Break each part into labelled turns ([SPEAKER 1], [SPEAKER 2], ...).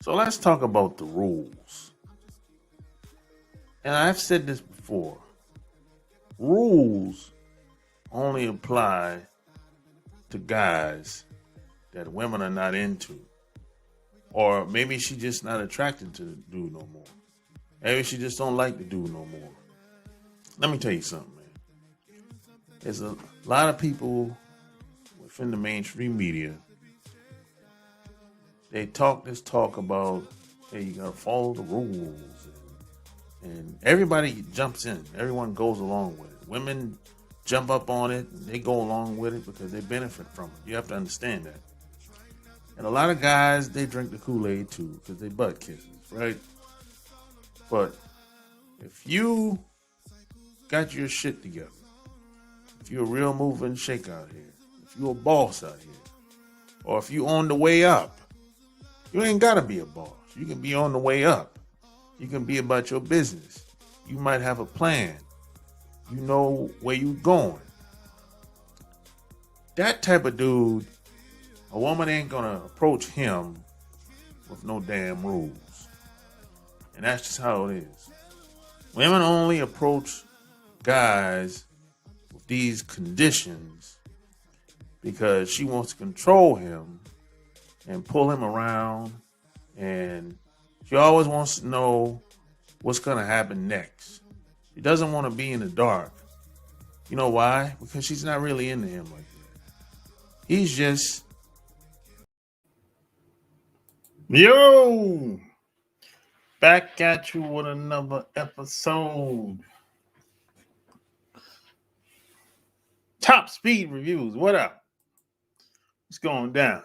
[SPEAKER 1] So let's talk about the rules. And I've said this before. Rules only apply to guys that women are not into. Or maybe she just not attracted to the dude no more. Maybe she just don't like the dude no more. Let me tell you something, man. There's a lot of people within the mainstream media. They talk this talk about, hey, you gotta follow the rules, and everybody jumps in. Everyone goes along with it. Women jump up on it, and they go along with it because they benefit from it. You have to understand that. And a lot of guys, they drink the Kool-Aid too because they butt kisses, right? But if you got your shit together, if you're a real mover and shake out here, if you're a boss out here, or if you on the way up, you ain't gotta be a boss. You can be on the way up. You can be about your business. You might have a plan. You know where you going. That type of dude, a woman ain't gonna approach him with no damn rules. And that's just how it is. Women only approach guys with these conditions because she wants to control him and pull him around, and she always wants to know what's going to happen next. She doesn't want to be in the dark. You know why? Because she's not really into him like that. He's just, yo, back at you with another episode. Top speed reviews. What up? What's going down?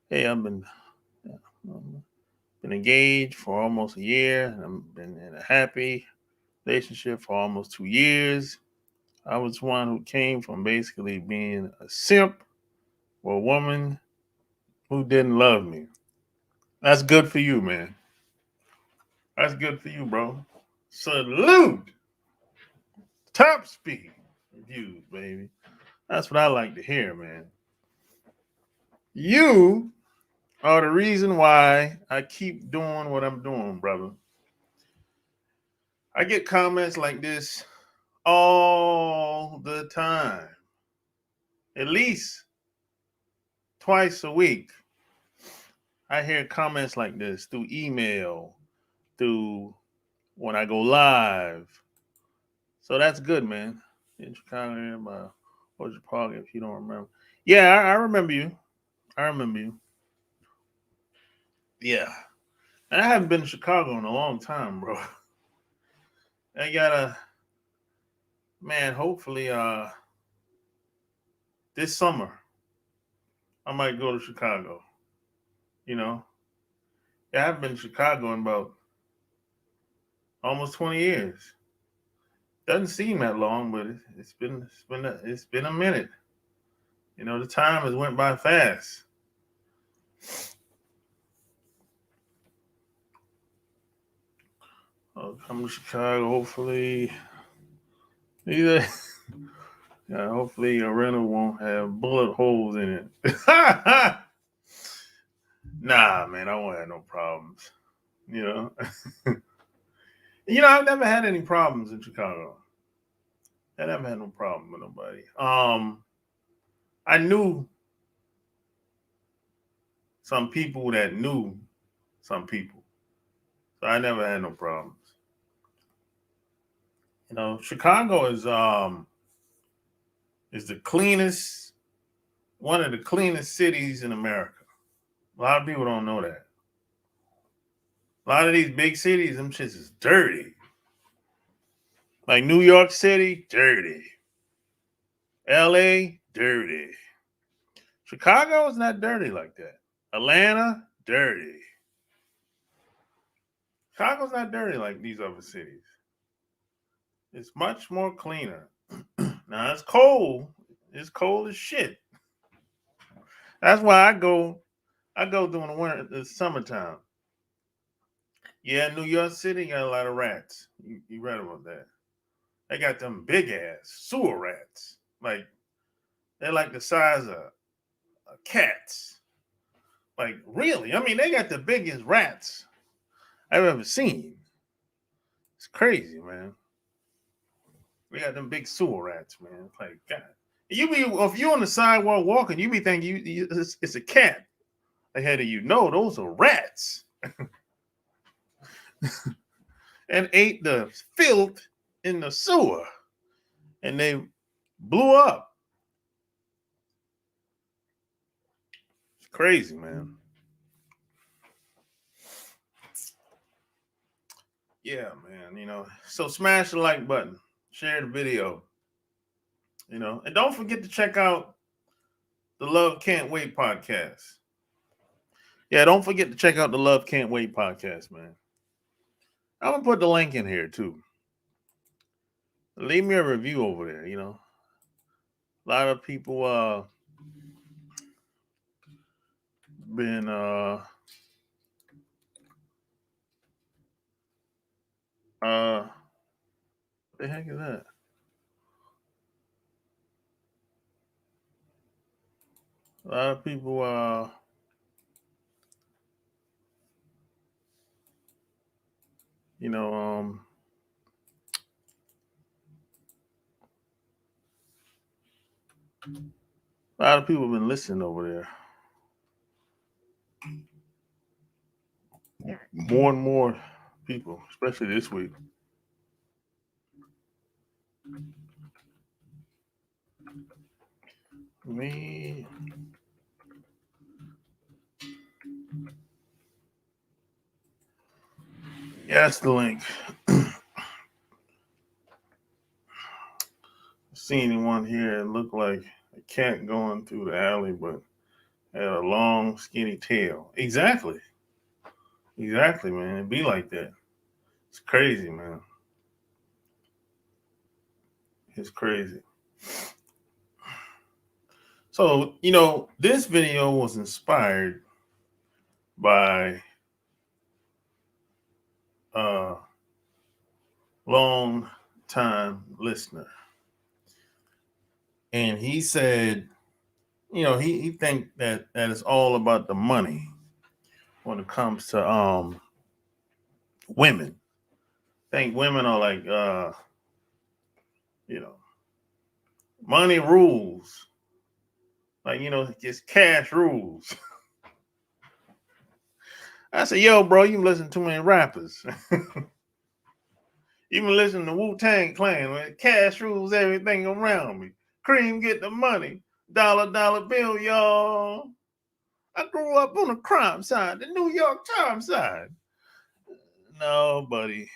[SPEAKER 1] Hey, I've been engaged for almost a year. I've been in a happy relationship for almost 2 years. I was one who came from basically being a simp for a woman who didn't love me. That's good for you, man. That's good for you, bro. Salute. Top speed reviews, baby. That's what I like to hear, man. You are the reason why I keep doing what I'm doing, brother. I get comments like this all the time, at least twice a week. I hear comments like this through email, through when I go live. So that's good, man. In Chicago, what's your park if you don't remember? Yeah, I remember you. I remember you. Yeah. And I haven't been to Chicago in a long time, bro. I gotta, man, hopefully this summer I might go to Chicago. You know? Yeah, I haven't been to Chicago in about almost 20 years. Doesn't seem that long, but it's been a minute. You know, the time has went by fast. I'll come to Chicago, hopefully. Either, yeah, hopefully a rental won't have bullet holes in it. Nah, man, I won't have no problems. You know, I've never had any problems in Chicago. I never had no problem with nobody. I knew some people that knew some people, so I never had no problems. You know, Chicago is the cleanest, one of the cleanest cities in America. A lot of people don't know that. A lot of these big cities, them shits is dirty. Like New York City, dirty. LA, dirty. Chicago is not dirty like that. Atlanta, dirty. Chicago's not dirty like these other cities. It's much more cleaner. Now it's cold. It's cold as shit. That's why I go. I go during the summertime. Yeah, New York City got a lot of rats. You read about that? They got them big ass sewer rats. Like they're like the size of cats. Like, really? I mean, they got the biggest rats I've ever seen. It's crazy, man. We got them big sewer rats, man. Like, God. If you're on the sidewalk walking, you be thinking it's a cat ahead of you. No, those are rats. And ate the filth in the sewer. And they blew up. It's crazy, man. Yeah, man. So smash the like button, share the video, and don't forget to check out the Love Can't Wait podcast. Yeah, don't forget to check out the Love Can't Wait podcast, man. I'm gonna put the link in here too. Leave me a review over there. A lot of people been what the heck is that? A lot of people a lot of people have been listening over there. More and more people, especially this week. Me. Yeah, that's the link. See anyone here? It looked like a cat going through the alley, but had a long, skinny tail. Exactly, man. It be like that. It's crazy, man. It's crazy. So, this video was inspired by a long time listener. And he said, he think that it's all about the money when it comes to women. I think women are like money rules. Like, just cash rules. I said, yo, bro, you listen to too many rappers. You been listening to Wu-Tang Clan, man. Cash rules everything around me. Cream get the money. Dollar bill, y'all. I grew up on the crime side, the New York Times side. No, buddy.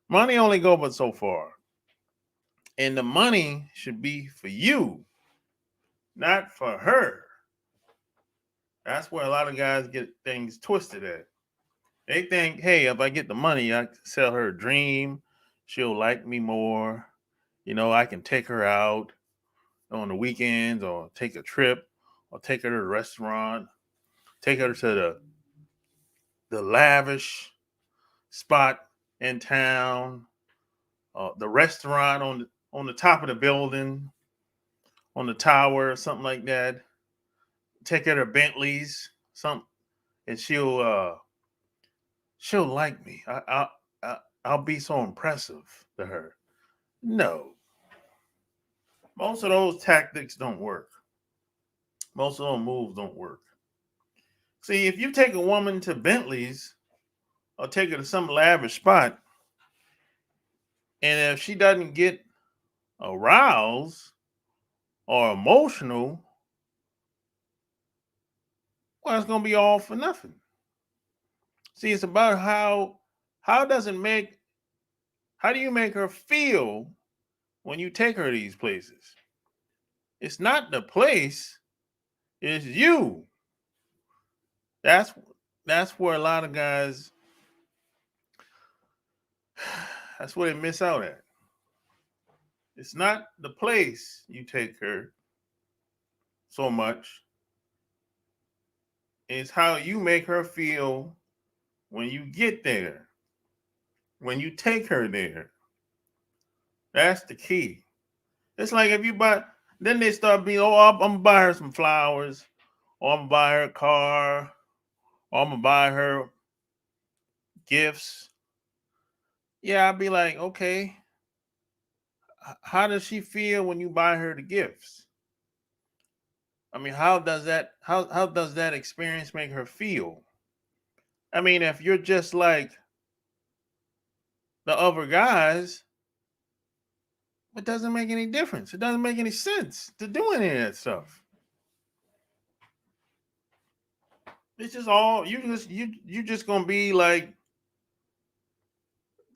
[SPEAKER 1] Money only go but so far. And the money should be for you, not for her. That's where a lot of guys get things twisted at. They think, hey, if I get the money, I can sell her a dream. She'll like me more. I can take her out on the weekends or take a trip or take her to the restaurant, take her to the lavish spot in town, the restaurant on the top of the building, on the tower, something like that. Take her to Bentley's, and she'll like me. I'll be so impressive to her. No, most of those tactics don't work. Most of those moves don't work. See, if you take a woman to Bentley's or take her to some lavish spot, and if she doesn't get aroused or emotional, well, it's gonna be all for nothing. See, it's about how do you make her feel when you take her to these places? It's not the place, it's you. That's where a lot of guys that's where they miss out at. It's not the place you take her so much. It's how you make her feel when you get there, when you take her there. That's the key. It's like if you buy, then they start being, I'm gonna buy her some flowers, or I'm gonna buy her a car, or I'm gonna buy her gifts. Yeah, I'd be like, okay, how does she feel when you buy her the gifts? I mean, how does that experience make her feel? I mean, if you're just like the other guys, it doesn't make any difference. It doesn't make any sense to do any of that stuff. It's just all you just gonna be like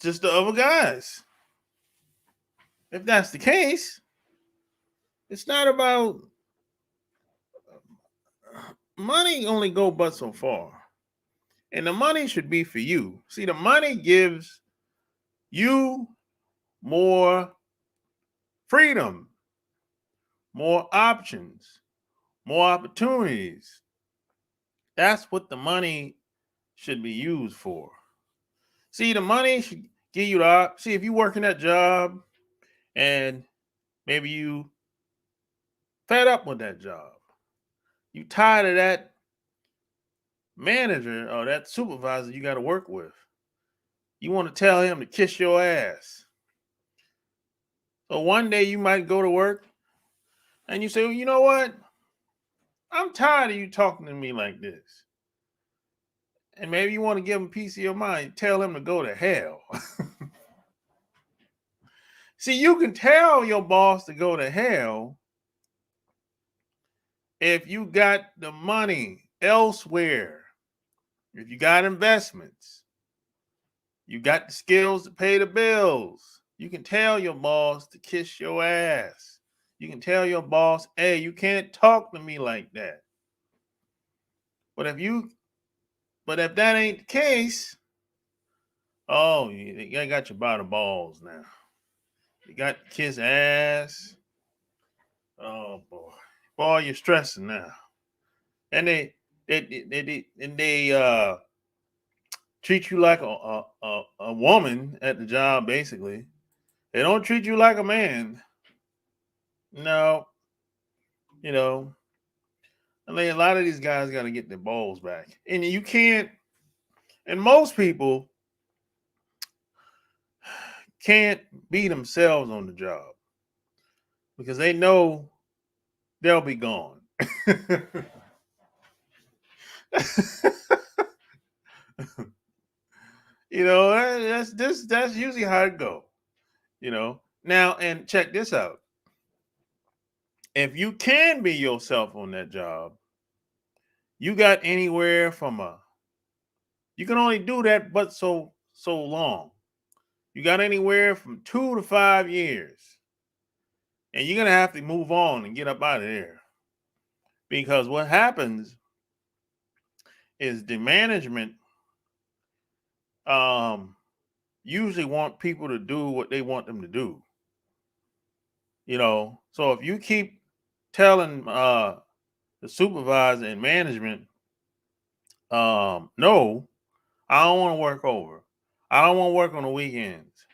[SPEAKER 1] just the other guys. If that's the case, it's not about money only go but so far. And the money should be for you. See, the money gives you more freedom, more options, more opportunities. That's what the money should be used for. See, the money should give you see if you work in that job and maybe you fed up with that job. You tired of that manager or that supervisor you got to work with. You want to tell him to kiss your ass. So one day you might go to work and you say, well, you know what? I'm tired of you talking to me like this. And maybe you want to give him a piece of your mind. Tell him to go to hell. See, you can tell your boss to go to hell if you got the money elsewhere, if you got investments, you got the skills to pay the bills. You can tell your boss to kiss your ass. You can tell your boss, hey, you can't talk to me like that. But if that ain't the case, oh, you got you by the balls now. You got to kiss ass. Oh boy, you're stressing now. And they treat you like a woman at the job. Basically, they don't treat you like a man. No, you know. I mean, a lot of these guys got to get their balls back, and you can't. And most people can't be themselves on the job because they know they'll be gone. That's usually how it go. Now, and check this out. If you can be yourself on that job, you got anywhere from you can only do that but so long. You got anywhere from 2 to 5 years. And you're gonna have to move on and get up out of there. Because what happens is the management usually want people to do what they want them to do. So if you keep telling the supervisor and management, no, I don't want to work over. I don't want to work on the weekends.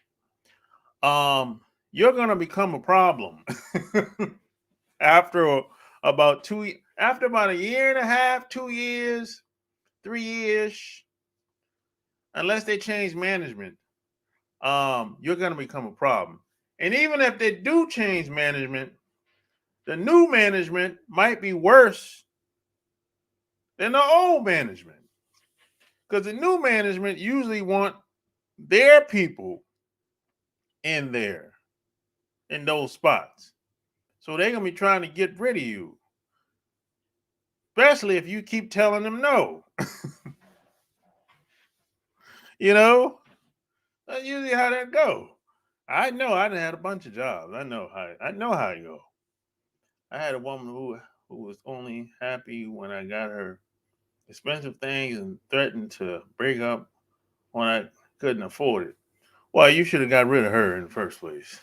[SPEAKER 1] You're gonna become a problem after about a year and a half, 2 years, 3 years, unless they change management. You're gonna become a problem. And even if they do change management, the new management might be worse than the old management. Because the new management usually want their people in there, in those spots. So they're going to be trying to get rid of you. Especially if you keep telling them no. That's usually how that go. I know I done had a bunch of jobs. I know how it go. I had a woman who was only happy when I got her expensive things and threatened to break up when I couldn't afford it. Well, you should have got rid of her in the first place.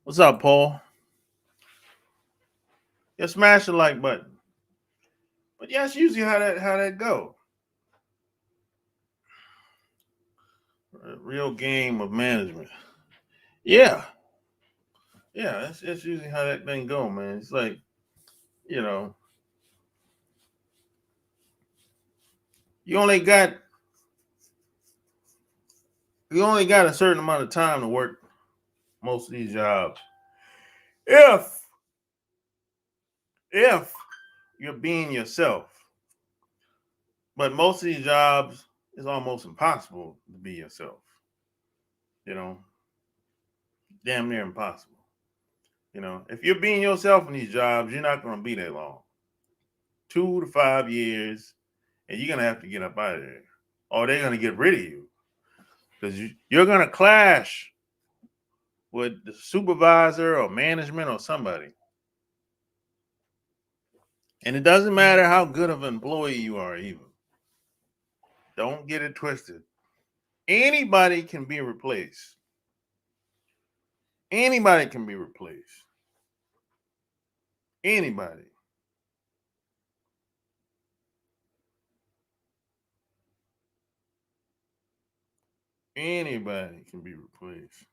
[SPEAKER 1] What's up, Paul? Yeah, smash the like button. But yeah, that's usually how that go. A real game of management. Yeah. Yeah, that's usually how that thing go, man. It's like You know, you only got a certain amount of time to work most of these jobs. If if you're being yourself. But most of these jobs is almost impossible to be yourself. You know, damn near impossible. You know, if you're being yourself in these jobs, you're not going to be that long. 2 to 5 years, and you're going to have to get up out of there, or they're going to get rid of you because you're going to clash with the supervisor or management or somebody. And it doesn't matter how good of an employee you are, even. Don't get it twisted. Anybody can be replaced. Anybody can be replaced. Anybody. Anybody can be replaced.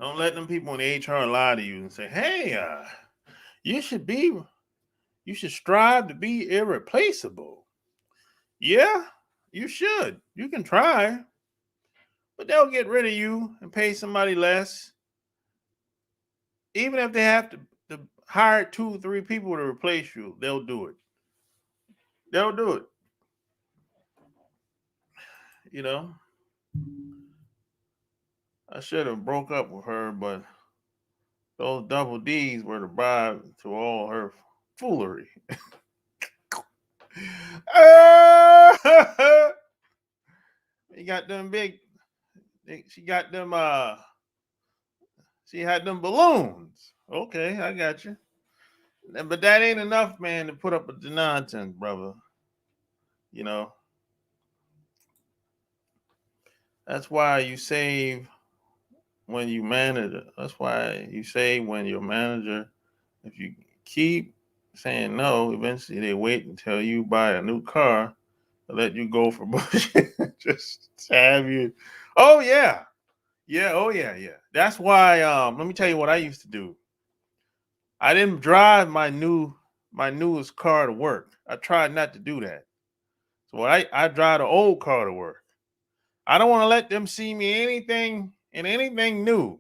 [SPEAKER 1] Don't let them people in the HR lie to you and say, "Hey, you should strive to be irreplaceable." Yeah, you should. You can try, but they'll get rid of you and pay somebody less, even if they have to hire 2 or 3 people to replace you. They'll do it. They'll do it. You know, I should have broke up with her, but those double D's were the bribe to all her foolery. He got them big. She got them. She had them balloons. Okay, I got you. But that ain't enough, man, to put up with the nonsense, brother. You know, that's why you save when you manage. That's why you save when your manager. If you keep saying no, eventually they wait until you buy a new car to let you go for bullshit. Just to have you. Oh yeah, yeah. Oh yeah, yeah. That's why. Let me tell you what I used to do. I didn't drive my newest car to work. I tried not to do that. So I drive the old car to work. I don't want to let them see me anything new.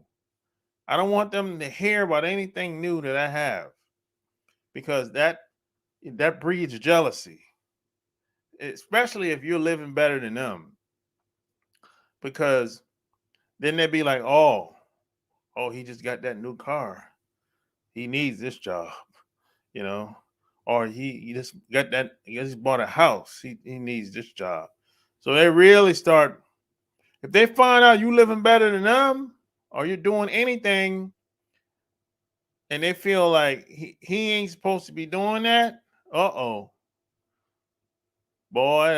[SPEAKER 1] I don't want them to hear about anything new that I have because that breeds jealousy, especially if you're living better than them. Because then they'd be like, oh, he just got that new car. He needs this job, you know, or he just got that. He just bought a house. He needs this job. So they really start. If they find out you living better than them, or you're doing anything, and they feel like he ain't supposed to be doing that, boy,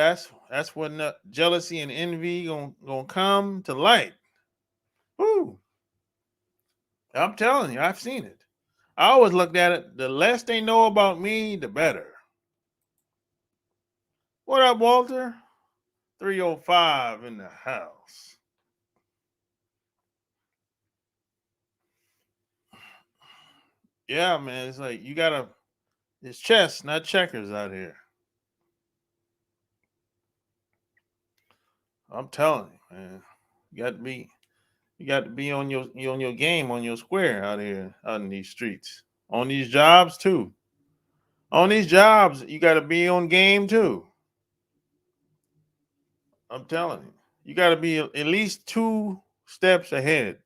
[SPEAKER 1] that's when the jealousy and envy gonna come to light. Woo! I'm telling you, I've seen it. I always looked at it. The less they know about me, the better. What up, Walter? 305 in the house. Yeah, man. It's like it's chess, not checkers out here. I'm telling you, man. You got to be on your game, on your square out here, out in these streets. On these jobs too. On these jobs, you got to be on game too. I'm telling you. You got to be at least 2 steps ahead.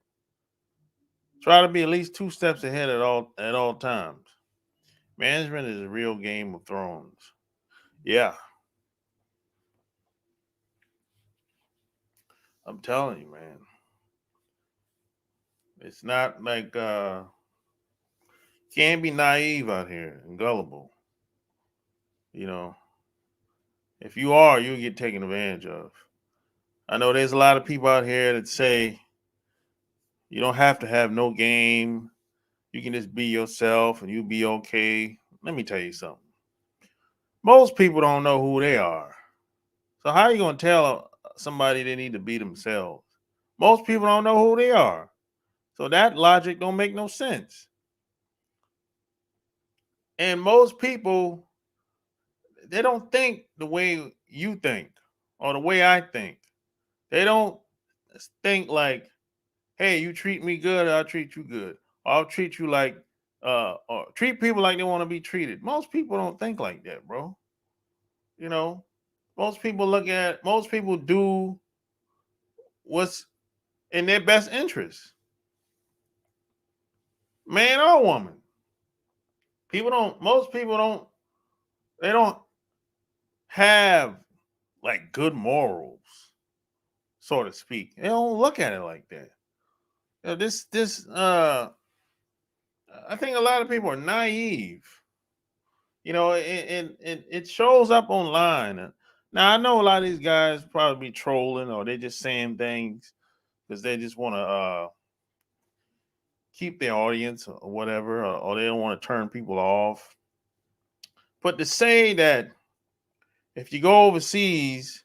[SPEAKER 1] Try to be at least 2 steps ahead at all times. Management is a real Game of Thrones. Yeah, I'm telling you, man. It's not like can't be naive out here and gullible. You know, if you are, you'll get taken advantage of. I know there's a lot of people out here that say you don't have to have no game. You can just be yourself and you'll be okay. Let me tell you something. Most people don't know who they are. So how are you going to tell somebody they need to be themselves? Most people don't know who they are. So that logic don't make no sense. And most people, they don't think the way you think or the way I think. They don't think like, hey, you treat me good, I'll treat you good. I'll treat you like or treat people like they want to be treated. Most people don't think like that, bro. You know, most people do what's in their best interest, man or woman. Most people don't, they don't have like good morals, so to speak. They don't look at it like that. I think a lot of people are naive, and it shows up online. Now I know a lot of these guys probably be trolling or they just saying things because they just want to keep their audience or whatever, or they don't want to turn people off. But to say that if you go overseas,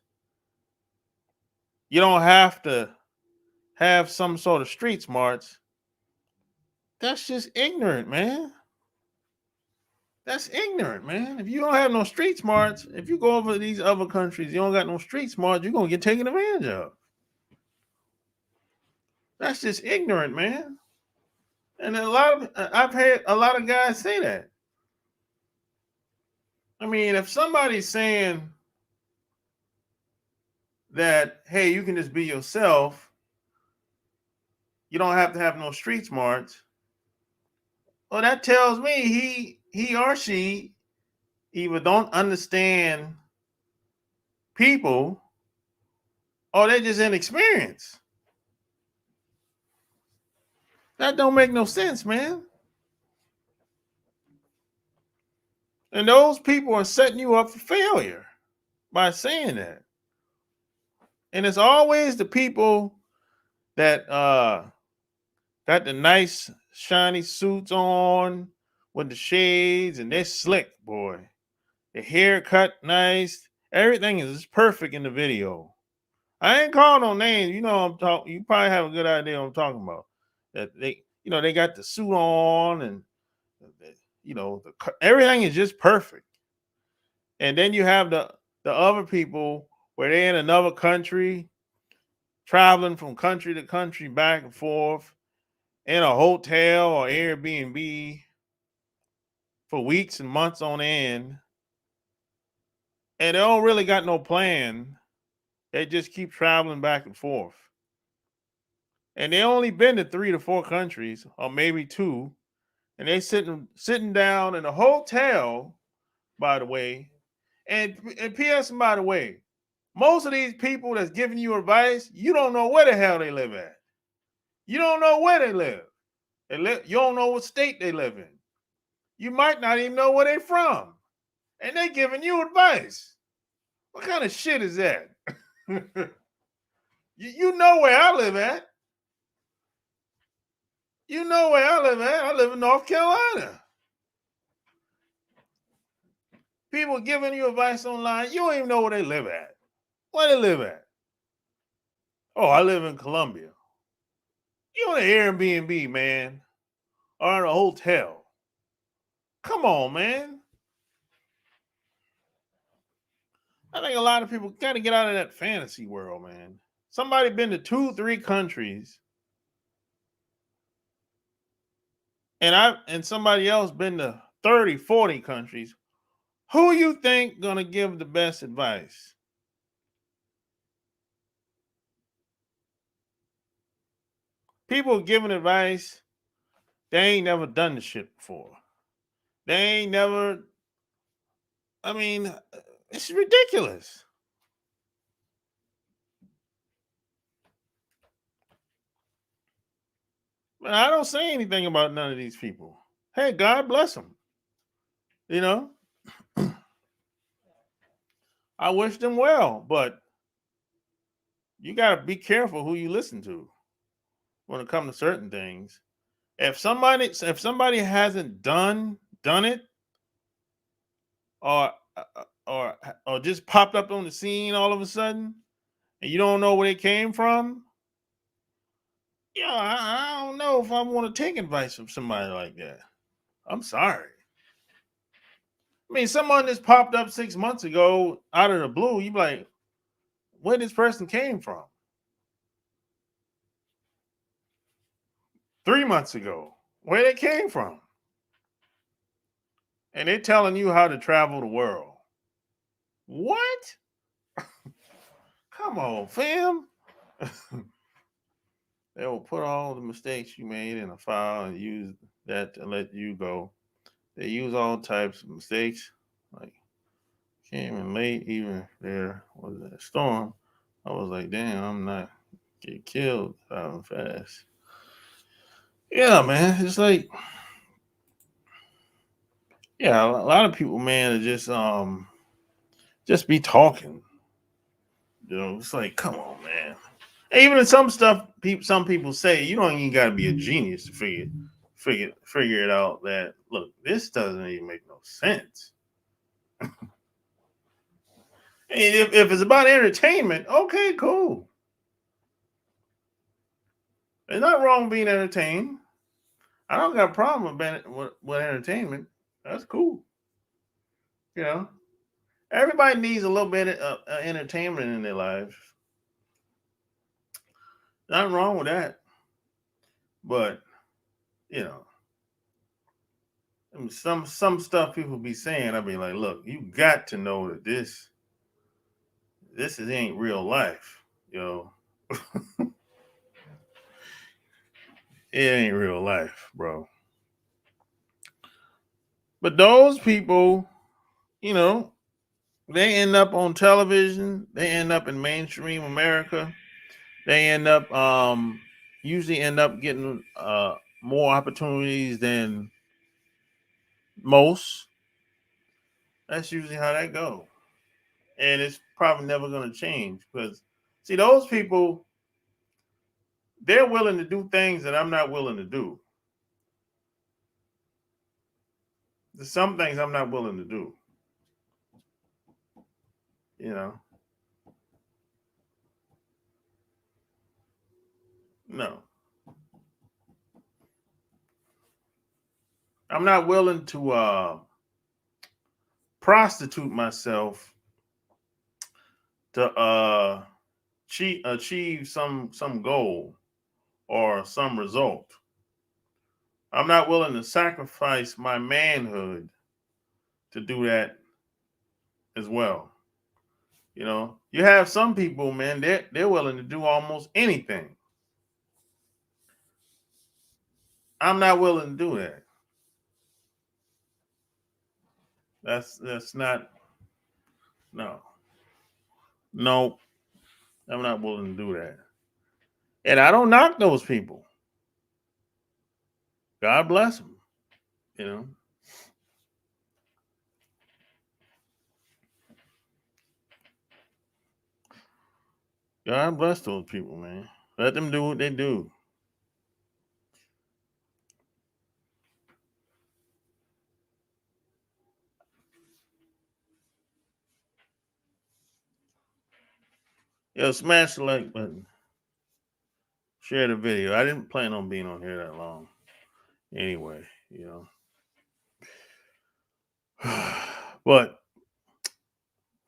[SPEAKER 1] you don't have to have some sort of street smarts, that's just ignorant, man. That's ignorant, man. If you don't have no street smarts, if you go over to these other countries, you don't got no street smarts, you're gonna get taken advantage of. That's just ignorant, man. And I've had a lot of guys say that. I mean, if somebody's saying that, hey, you can just be yourself, you don't have to have no street smarts. Well, that tells me he or she either don't understand people or they just inexperienced. That don't make no sense, man. And those people are setting you up for failure by saying that. And it's always the people that got the nice shiny suits on with the shades and they're slick, boy. The haircut nice. Everything is perfect in the video. I ain't calling no names. You know I'm talking. You probably have a good idea what I'm talking about. That they got the suit on and everything is just perfect. And then you have the other people where they're in another country, traveling from country to country, back and forth, in a hotel or Airbnb for weeks and months on end, and they don't really got no plan. They just keep traveling back and forth. And they only been to 3 to 4 countries, or maybe 2, and they sitting down in a hotel, by the way. And P.S. by the way, most of these people that's giving you advice, you don't know where the hell they live at. You don't know where they live. You don't know what state they live in. You might not even know where they're from. And they giving you advice. What kind of shit is that? you know where I live at. You know where I live at. I live in North Carolina. People giving you advice online, you don't even know where they live at. Where they live at? Oh, I live in Columbia. You in an Airbnb, man, or in a hotel. Come on, man. I think a lot of people got to get out of that fantasy world, man. Somebody been to 2, 3 countries, and somebody else been to 30, 40 countries. Who you think gonna give the best advice? People giving advice, they ain't never done the shit before. They ain't never. I mean, it's ridiculous. But I don't say anything about none of these people. Hey, God bless them. You know, I wish them well, but you got to be careful who you listen to when it comes to certain things. If somebody hasn't done it, or or just popped up on the scene all of a sudden, and you don't know where they came from, Yeah, I don't know if I want to take advice from somebody like that. I'm sorry. I mean, someone that's popped up 6 months ago out of the blue, you be like, where this person came from? 3 months ago, where they came from? And they're telling you how to travel the world. What? Come on, fam. They will put all the mistakes you made in a file and use that to let you go. They use all types of mistakes, like came in late, even if there was a storm. I was like, damn, I'm not get killed fast. Yeah, man. It's like, yeah, a lot of people, man, are just be talking. You know, it's like, come on, man. Even in some stuff, some people say you don't even got to be a genius to figure it out. That look, this doesn't even make no sense. And if it's about entertainment, okay, cool. There's not wrong being entertained. I don't got a problem with entertainment. That's cool. You know, everybody needs a little bit of entertainment in their life. Nothing wrong with that. But you know, I mean, some stuff people be saying, I be like, look, you got to know that this ain't real life. You know, it ain't real life, bro. But those people, you know, they end up on television. They end up in mainstream America. They usually end up getting more opportunities than most. That's usually how that go, and it's probably never going to change because see those people, they're willing to do things that I'm not willing to do. There's some things I'm not willing to do. You know, no, I'm not willing to prostitute myself to achieve some goal or some result. I'm not willing to sacrifice my manhood to do that as well. You know, you have some people, man, they're willing to do almost anything. I'm not willing to do that. That's not no. No, I'm not willing to do that. And I don't knock those people. God bless them, you know. God bless those people, man. Let them do what they do. Yo, smash the like button. Share the video. I didn't plan on being on here that long. Anyway, you know. But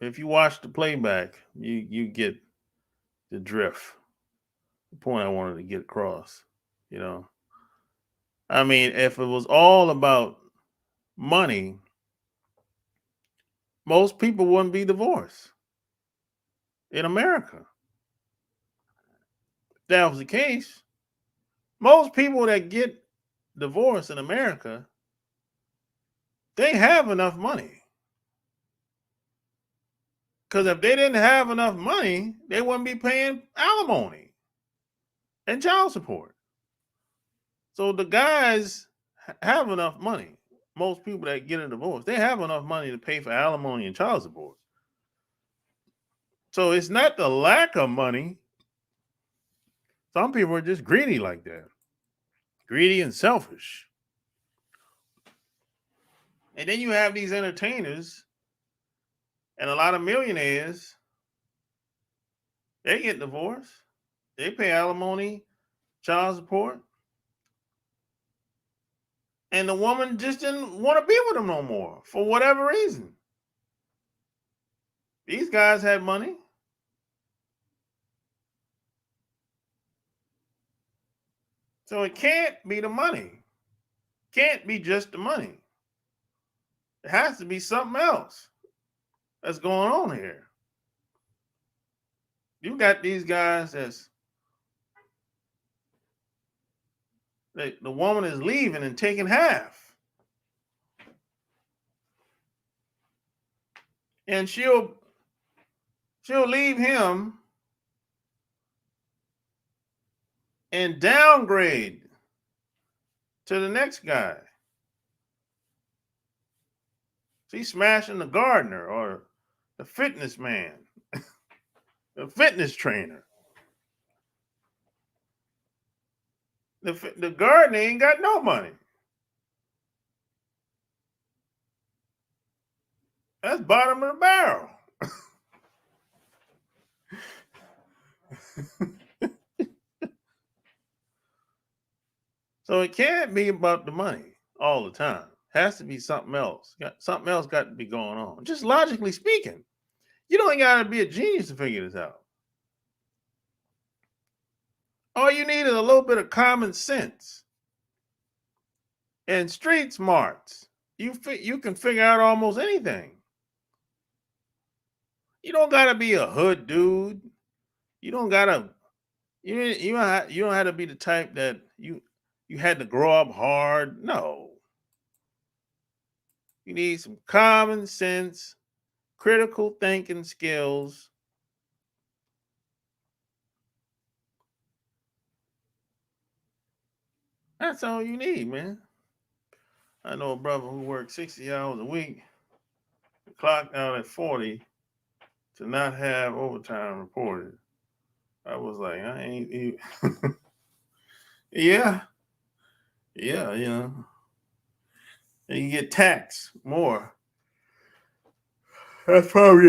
[SPEAKER 1] if you watch the playback, you get the drift. The point I wanted to get across. You know. I mean, if it was all about money, most people wouldn't be divorced in America. If that was the case, most people that get divorced in America, they have enough money. Because if they didn't have enough money, they wouldn't be paying alimony and child support. So the guys have enough money. Most people that get a divorce, they have enough money to pay for alimony and child support. So it's not the lack of money. Some people are just greedy like that, greedy and selfish. And then you have these entertainers and a lot of millionaires. They get divorced. They pay alimony child support, and the woman just didn't want to be with him no more for whatever reason. These guys had money. So it can't be the money. Can't be just the money. It has to be something else that's going on here. You got these guys the woman is leaving and taking half. And she'll leave him and downgrade to the next guy. She's smashing the gardener or the fitness man, the fitness trainer. The gardener ain't got no money. That's bottom of the barrel. So it can't be about the money all the time. It has to be something else. Something else got to be going on. Just logically speaking, you don't got to be a genius to figure this out. All you need is a little bit of common sense and street smarts. You can figure out almost anything. You don't got to be a hood dude. You don't got to. You don't have to be the type that you had to grow up hard. No. You need some common sense, critical thinking skills. That's all you need, man. I know a brother who worked 60 hours a week, clocked out at 40 to not have overtime reported. I was like, I ain't. Yeah. Yeah, you know. And you get taxed more. That's probably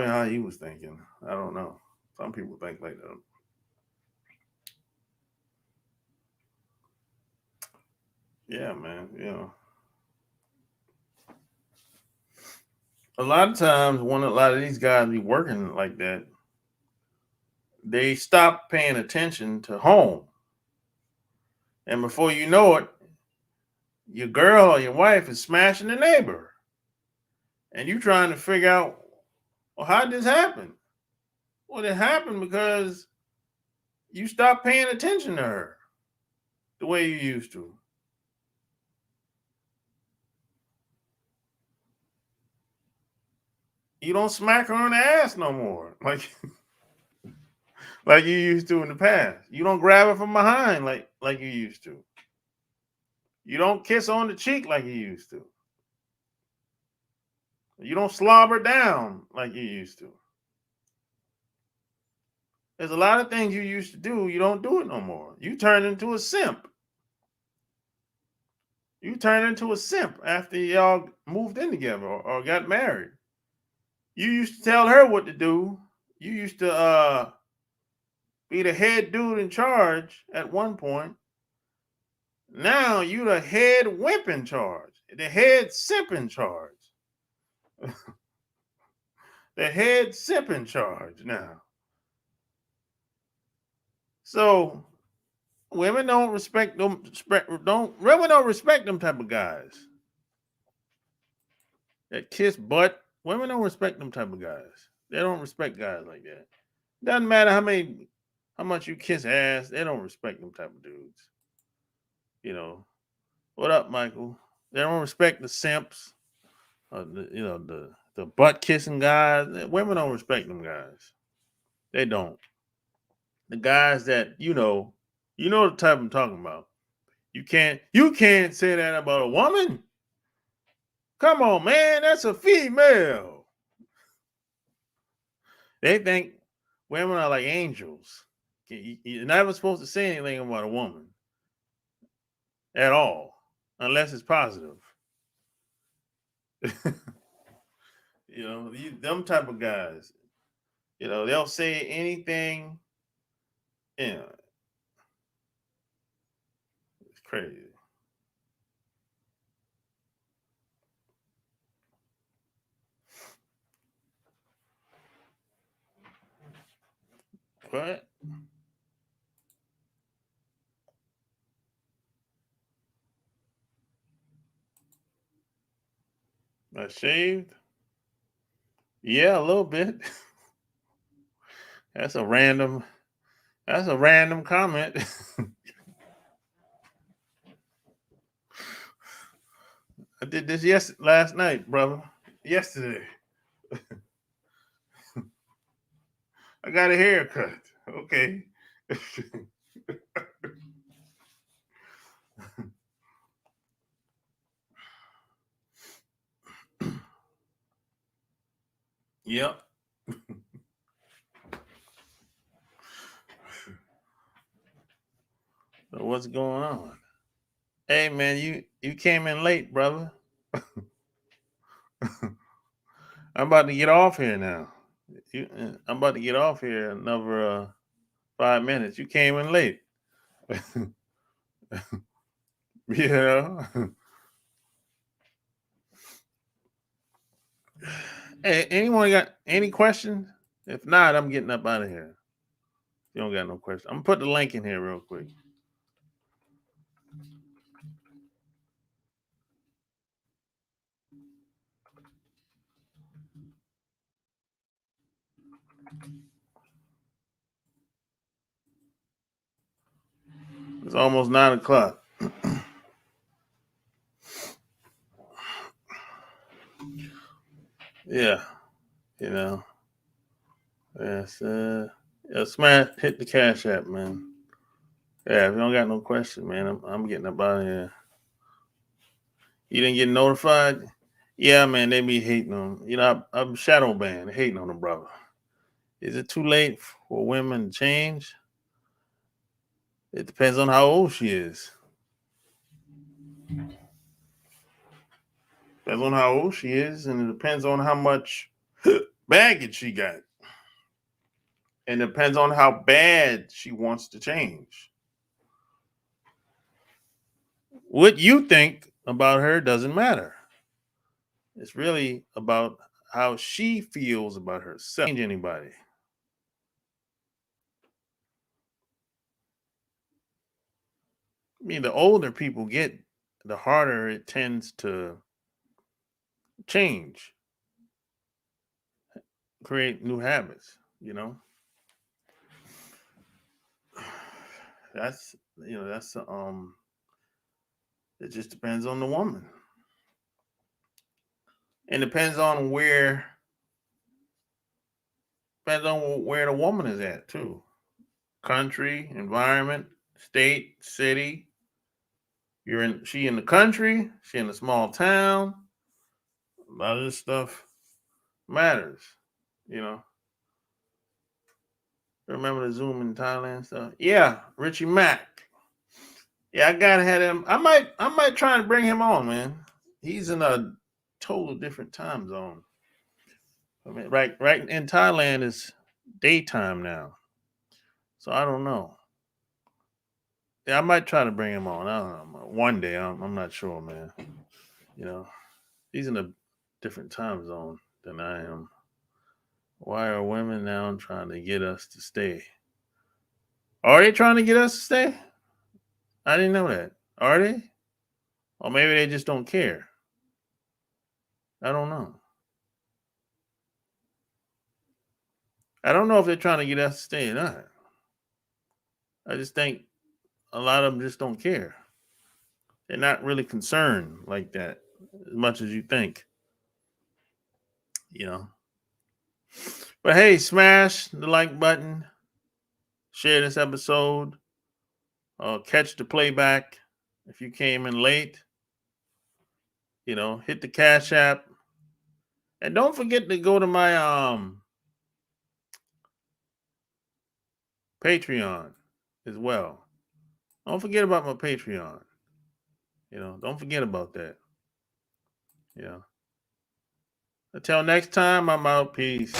[SPEAKER 1] how he was thinking. I don't know. Some people think like that. Yeah, man. You know. A lot of times when a lot of these guys be working like that, they stop paying attention to home. And before you know it, your girl or your wife is smashing the neighbor. And you trying to figure out, well, how did this happen? Well, it happened because you stopped paying attention to her the way you used to. You don't smack her on the ass no more, like you used to in the past. You don't grab her from behind like you used to. You don't kiss on the cheek like you used to. You don't slobber down like you used to. There's a lot of things you used to do, you don't do it no more. You turn into a simp. You turn into a simp after y'all moved in together or got married. You used to tell her what to do. You used to be the head dude in charge at one point. Now you the head wimp in charge, the head simp in charge. The head simp in charge now. So women don't respect them. Women don't respect them type of guys that kiss butt. Women don't respect them type of guys. They don't respect guys like that. Doesn't matter how much you kiss ass. They don't respect them type of dudes. You know, what up, Michael? They don't respect the simps. The butt kissing guys. Women don't respect them guys. They don't. The guys that the type I'm talking about. You can't say that about a woman. Come on, man, that's a female. They think women are like angels. You're never supposed to say anything about a woman at all, unless it's positive. Them type of guys. They'll say anything. It's crazy. What? I shaved? Yeah, a little bit. That's a random comment. I did this last night, brother. Yesterday. I got a haircut. Okay. Yep. So what's going on? Hey man, you came in late, brother. I'm about to get off here now. I'm about to get off here another 5 minutes. You came in late. you know. Hey, anyone got any questions? If not, I'm getting up out of here. You don't got no question. I'm gonna put the link in here real quick. It's almost 9:00. Yeah, you know. Yes, smash, hit the cash app, man. Yeah, if you don't got no question, man, I'm getting up out of here. You didn't get notified? Yeah, man, they be hating on. I'm shadow banned, hating on them, brother. Is it too late for women to change? It depends on how old she is. Depends on how old she is, and it depends on how much baggage she got. And it depends on how bad she wants to change. What you think about her doesn't matter. It's really about how she feels about herself. Change anybody. I mean, the older people get, the harder it tends to change, create new habits, That's it just depends on the woman. And depends on where the woman is at too. Country, environment, state, city. She in the country, she in a small town. A lot of this stuff matters, you know. Remember the Zoom in Thailand stuff? Yeah, Richie Mack. Yeah, I gotta have him. I might try and bring him on, man. He's in a total different time zone. I mean, right in Thailand is daytime now. So I don't know. Yeah, I might try to bring him on. I don't know. One day, I'm not sure, man. You know, he's in a different time zone than I am. Why are women now trying to get us to stay? Are they trying to get us to stay? I didn't know that. Are they? Or maybe they just don't care. I don't know. I don't know if they're trying to get us to stay or not. I just think a lot of them just don't care. They're not really concerned like that as much as you think. You know. But hey, smash the like button, share this episode, catch the playback if you came in late. Hit the Cash App. And don't forget to go to my Patreon as well. Don't forget about my Patreon. Don't forget about that. Until next time, I'm out. Peace.